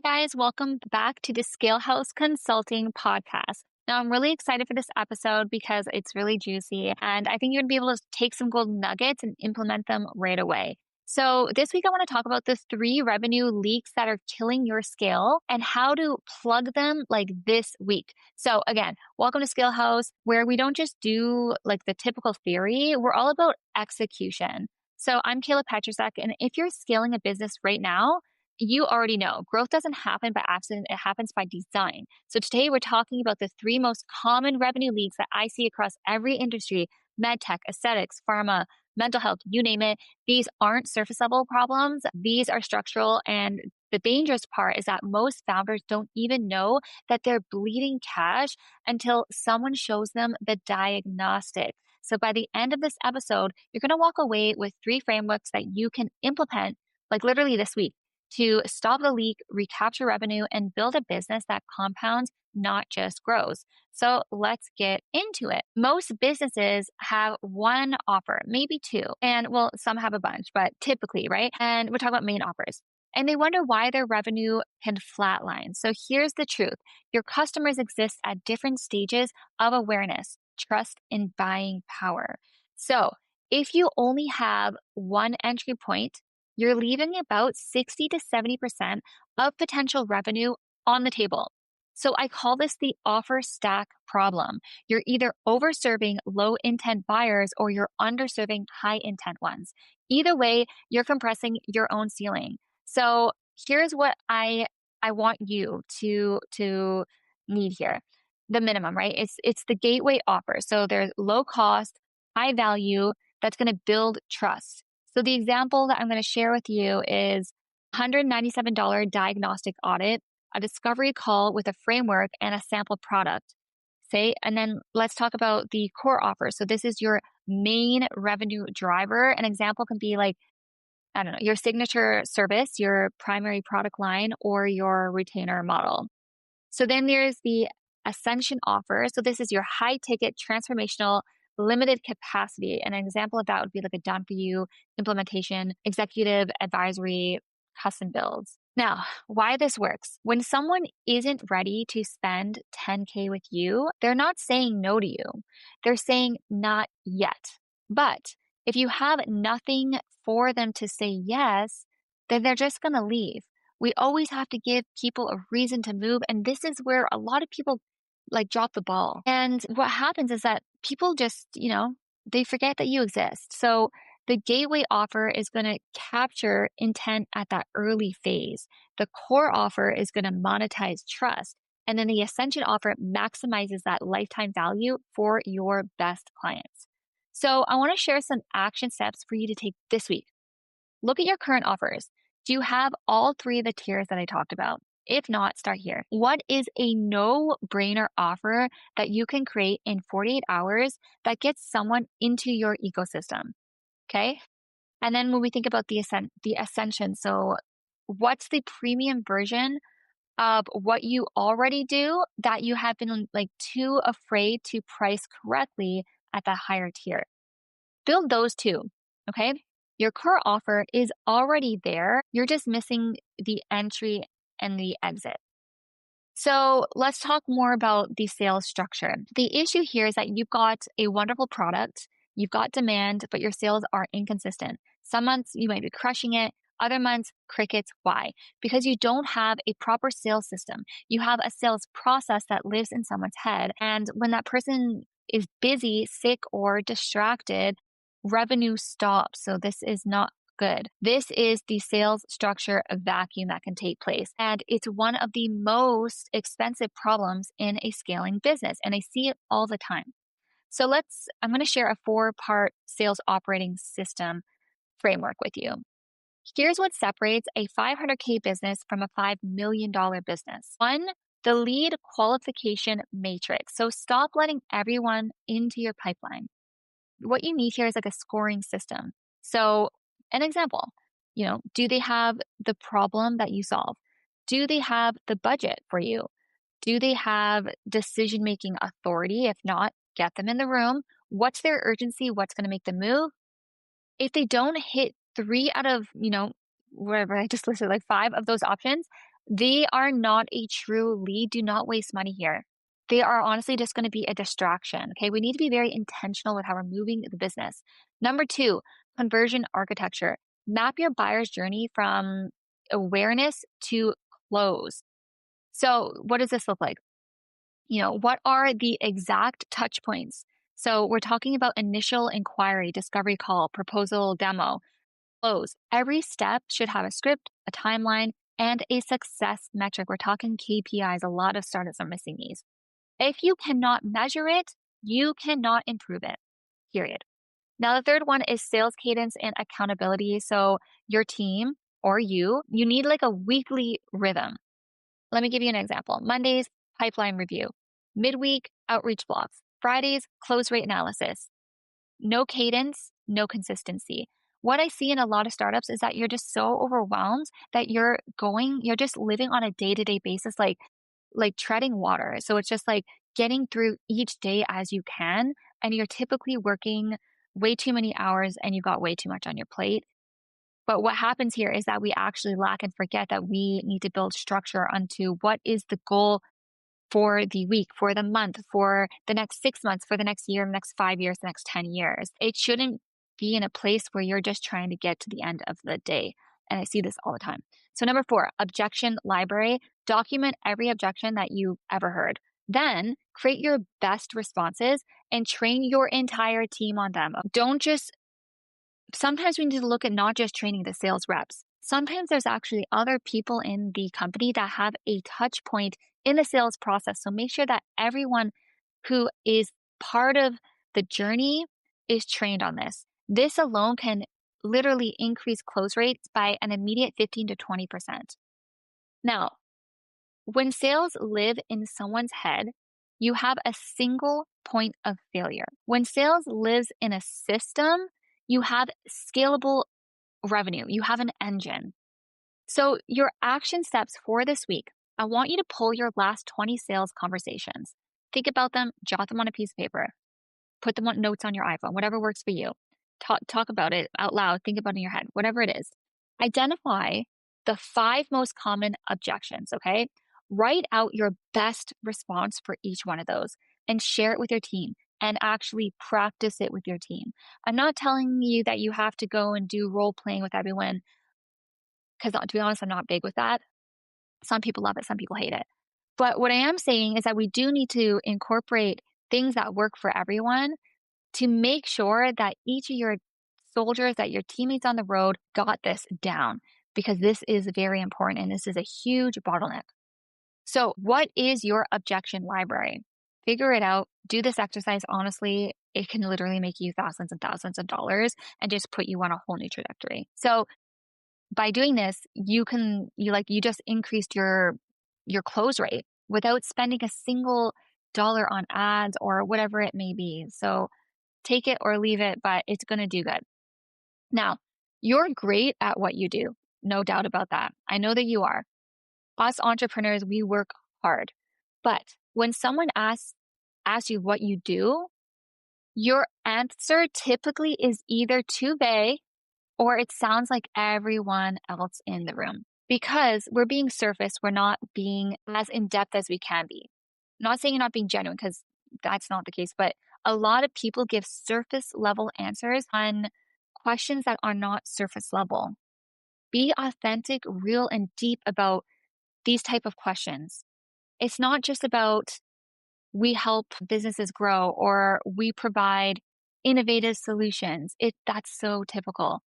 Guys, welcome back to the ScaleHaus Consulting Podcast. Now, I'm really excited for this episode because it's really juicy, and I think you're going to be able to take some golden nuggets and implement them right away. So, this week, I want to talk about the 3 revenue leaks that are killing your scale and how to plug them like this week. So, again, welcome to ScaleHaus, where we don't just do like the typical theory, we're all about execution. So, I'm Kayla Petrasek, and if you're scaling a business right now, you already know growth doesn't happen by accident, it happens by design. So today we're talking about the 3 most common revenue leaks that I see across every industry: medtech, aesthetics, pharma, mental health, you name it. These aren't surface level problems, these are structural. And the dangerous part is that most founders don't even know that they're bleeding cash until someone shows them the diagnostic. So by the end of this episode, you're going to walk away with 3 frameworks that you can implement like literally this week to stop the leak, recapture revenue, and build a business that compounds, not just grows. So let's get into it. Most businesses have 1 offer, maybe 2. And well, some have a bunch, but typically, right? And we're talking about main offers. And they wonder why their revenue can flatline. So here's the truth. Your customers exist at different stages of awareness, trust, and buying power. So if you only have 1 entry point, you're leaving about 60 to 70% of potential revenue on the table. So I call this the offer stack problem. You're either overserving low intent buyers or you're underserving high intent ones. Either way, you're compressing your own ceiling. So here's what I want you to need here. The minimum, right? It's the gateway offer. So there's low cost, high value that's going to build trust. So the example that I'm going to share with you is $197 diagnostic audit, a discovery call with a framework and a sample product. And then let's talk about the core offer. So this is your main revenue driver. An example can be like, I don't know, your signature service, your primary product line, or your retainer model. So then there's the ascension offer. So this is your high ticket transformational limited capacity. And an example of that would be like a done for you implementation, executive advisory, custom builds. Now, why this works. When someone isn't ready to spend 10K with you, they're not saying no to you. They're saying not yet. But if you have nothing for them to say yes, then they're just going to leave. We always have to give people a reason to move. And this is where a lot of people like drop the ball. And what happens is that people just, they forget that you exist. So the gateway offer is going to capture intent at that early phase. The core offer is going to monetize trust. And then the ascension offer maximizes that lifetime value for your best clients. So I want to share some action steps for you to take this week. Look at your current offers. Do you have all 3 of the tiers that I talked about? If not, start here. What is a no-brainer offer that you can create in 48 hours that gets someone into your ecosystem? Okay. And then when we think about the ascension, so what's the premium version of what you already do that you have been like too afraid to price correctly at that higher tier? Build those 2. Okay. Your core offer is already there. You're just missing the entry and the exit. So let's talk more about the sales structure. The issue here is that you've got a wonderful product, you've got demand, but your sales are inconsistent. Some months you might be crushing it, other months crickets. Why? Because you don't have a proper sales system. You have a sales process that lives in someone's head. And when that person is busy, sick, or distracted, revenue stops. So this is not good. This is the sales structure vacuum that can take place. And it's one of the most expensive problems in a scaling business. And I see it all the time. So I'm going to share a 4-part sales operating system framework with you. Here's what separates a $500K business from a $5 million business. 1, the lead qualification matrix. So stop letting everyone into your pipeline. What you need here is like a scoring system. So an example, do they have the problem that you solve? Do they have the budget for you? Do they have decision-making authority? If not, get them in the room. What's their urgency? What's going to make them move? If they don't hit 3 out of, whatever I just listed, like 5 of those options, They are not a true lead. Do not waste money here. They are honestly just going to be a distraction. Okay. We need to be very intentional with how we're moving the business. Number two, conversion architecture. Map your buyer's journey from awareness to close. So, what does this look like? What are the exact touch points? So, we're talking about initial inquiry, discovery call, proposal, demo, close. Every step should have a script, a timeline, and a success metric. We're talking KPIs. A lot of startups are missing these. If you cannot measure it, you cannot improve it, period. Now, the third one is sales cadence and accountability. So, your team or you need like a weekly rhythm. Let me give you an example. Mondays, pipeline review. Midweek, outreach blocks. Fridays, close rate analysis. No cadence, no consistency. What I see in a lot of startups is that you're just so overwhelmed that you're just living on a day-to-day basis, like treading water. So it's just like getting through each day as you can. And you're typically working way too many hours and you got way too much on your plate. But what happens here is that we actually lack and forget that we need to build structure onto what is the goal for the week, for the month, for the next 6 months, for the next year, the next 5 years, the next 10 years. It shouldn't be in a place where you're just trying to get to the end of the day. And I see this all the time. So number 4, objection library. Document every objection that you've ever heard. Then create your best responses and train your entire team on them. Sometimes we need to look at not just training the sales reps. Sometimes there's actually other people in the company that have a touch point in the sales process. So make sure that everyone who is part of the journey is trained on this. This alone can literally increase close rates by an immediate 15 to 20%. Now, when sales live in someone's head, you have a single point of failure. When sales lives in a system, you have scalable revenue. You have an engine. So your action steps for this week, I want you to pull your last 20 sales conversations. Think about them, jot them on a piece of paper, put them on notes on your iPhone, whatever works for you. Talk about it out loud, think about it in your head, whatever it is. Identify the 5 most common objections, okay? Write out your best response for each one of those and share it with your team and actually practice it with your team. I'm not telling you that you have to go and do role playing with everyone because to be honest, I'm not big with that. Some people love it, some people hate it. But what I am saying is that we do need to incorporate things that work for everyone to make sure that each of your soldiers, that your teammates on the road got this down, because this is very important and this is a huge bottleneck. So what is your objection library? Figure it out. Do this exercise. Honestly, it can literally make you thousands and thousands of dollars and just put you on a whole new trajectory. So by doing this, you just increased your close rate without spending a single dollar on ads or whatever it may be. So take it or leave it, but it's going to do good. Now, you're great at what you do. No doubt about that. I know that you are. Us entrepreneurs, we work hard. But when someone asks you what you do, your answer typically is either too vague or it sounds like everyone else in the room. Because we're being surface, we're not being as in-depth as we can be. I'm not saying you're not being genuine, because that's not the case, but a lot of people give surface level answers on questions that are not surface level. Be authentic, real, and deep about these type of questions. It's not just about we help businesses grow or we provide innovative solutions. That's so typical.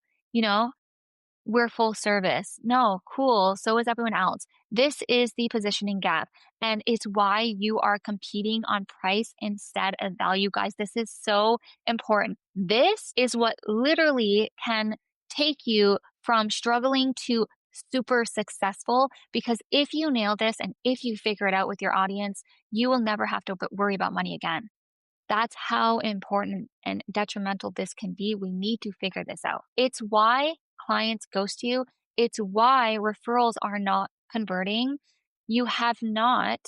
We're full service. No, cool. So is everyone else. This is the positioning gap. And it's why you are competing on price instead of value, guys. This is so important. This is what literally can take you from struggling to super successful, because if you nail this and if you figure it out with your audience, you will never have to worry about money again. That's how important and detrimental this can be. We need to figure this out. It's why clients ghost you. It's why referrals are not converting. You have not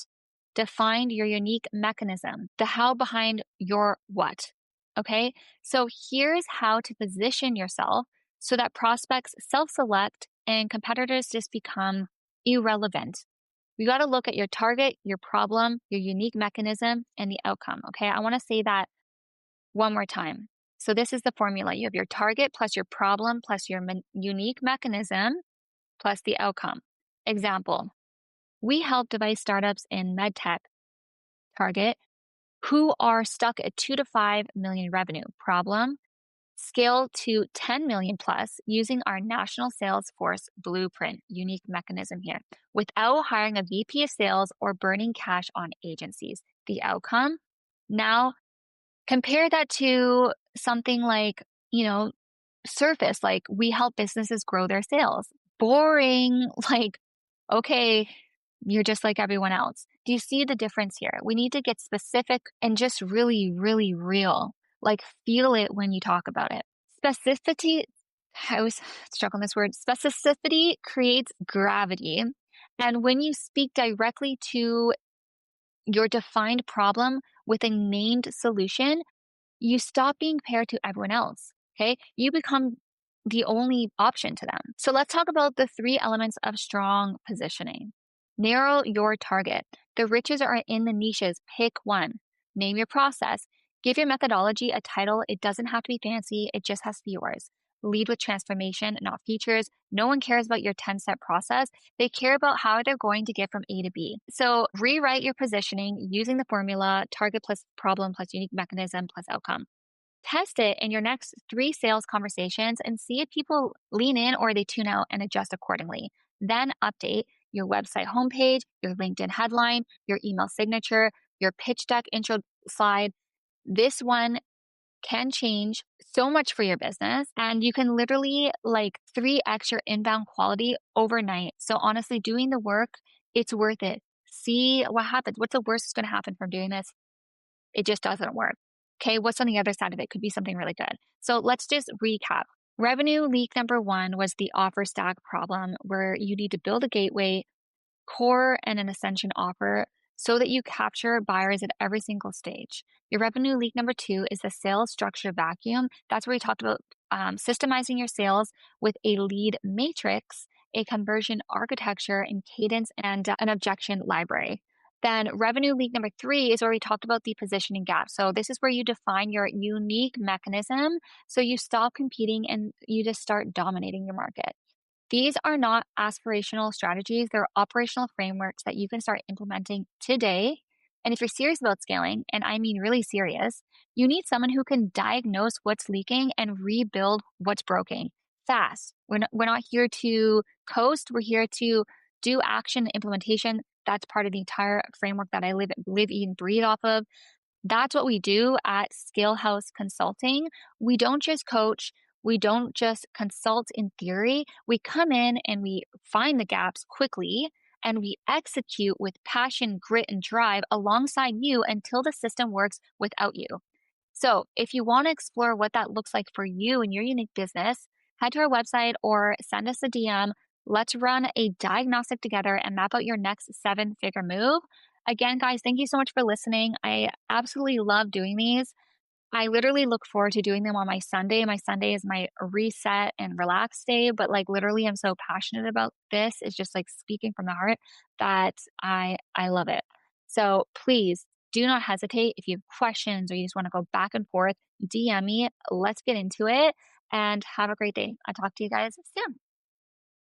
defined your unique mechanism, the how behind your what. Okay. So here's how to position yourself so that prospects self-select and competitors just become irrelevant. You got to look at your target, your problem, your unique mechanism, and the outcome. Okay. I want to say that one more time. So, this is the formula. You have your target plus your problem plus your unique mechanism plus the outcome. Example, we help device startups in medtech target who are stuck at 2 to 5 million revenue. Problem, scale to 10 million plus using our national sales force blueprint, unique mechanism here, without hiring a VP of sales or burning cash on agencies. The outcome, now compare that to something like, surface, like we help businesses grow their sales. Boring, like, okay, you're just like everyone else. Do you see the difference here? We need to get specific and just really, really real. Like, feel it when you talk about it. Specificity, I always struggle on this word. Specificity creates gravity. And when you speak directly to your defined problem with a named solution, you stop being paired to everyone else. Okay. You become the only option to them. So let's talk about the 3 elements of strong positioning. Narrow your target. The riches are in the niches. Pick one. Name your process. Give your methodology a title. It doesn't have to be fancy. It just has to be yours. Lead with transformation, not features. No one cares about your 10-step process. They care about how they're going to get from A to B. So rewrite your positioning using the formula target plus problem plus unique mechanism plus outcome. Test it in your next 3 sales conversations and see if people lean in or they tune out and adjust accordingly. Then update your website homepage, your LinkedIn headline, your email signature, your pitch deck intro slide. This one can change so much for your business, and you can literally like 3x your inbound quality overnight. So honestly, doing the work, it's worth it. See what happens. What's the worst that's going to happen from doing this? It just doesn't work. Okay, what's on the other side of it? Could be something really good. So let's just recap. Revenue leak number 1 was the offer stack problem, where you need to build a gateway, core, and an ascension offer so that you capture buyers at every single stage. Your revenue leak number 2 is the sales structure vacuum. That's where we talked about systemizing your sales with a lead matrix, a conversion architecture, and cadence, and an objection library. Then revenue leak number 3 is where we talked about the positioning gap. So this is where you define your unique mechanism. So you stop competing and you just start dominating your market. These are not aspirational strategies. They're operational frameworks that you can start implementing today. And if you're serious about scaling, and I mean really serious, you need someone who can diagnose what's leaking and rebuild what's broken fast. We're not here to coast. We're here to do action implementation. That's part of the entire framework that I live, eat, and breathe off of. That's what we do at ScaleHaus Consulting. We don't just coach. We don't just consult in theory. We come in and we find the gaps quickly and we execute with passion, grit, and drive alongside you until the system works without you. So if you want to explore what that looks like for you and your unique business, head to our website or send us a DM. Let's run a diagnostic together and map out your next 7-figure move. Again, guys, thank you so much for listening. I absolutely love doing these. I literally look forward to doing them on my Sunday. My Sunday is my reset and relax day, but like literally I'm so passionate about this. It's just like speaking from the heart that I love it. So please do not hesitate. If you have questions or you just want to go back and forth, DM me. Let's get into it and have a great day. I'll talk to you guys soon.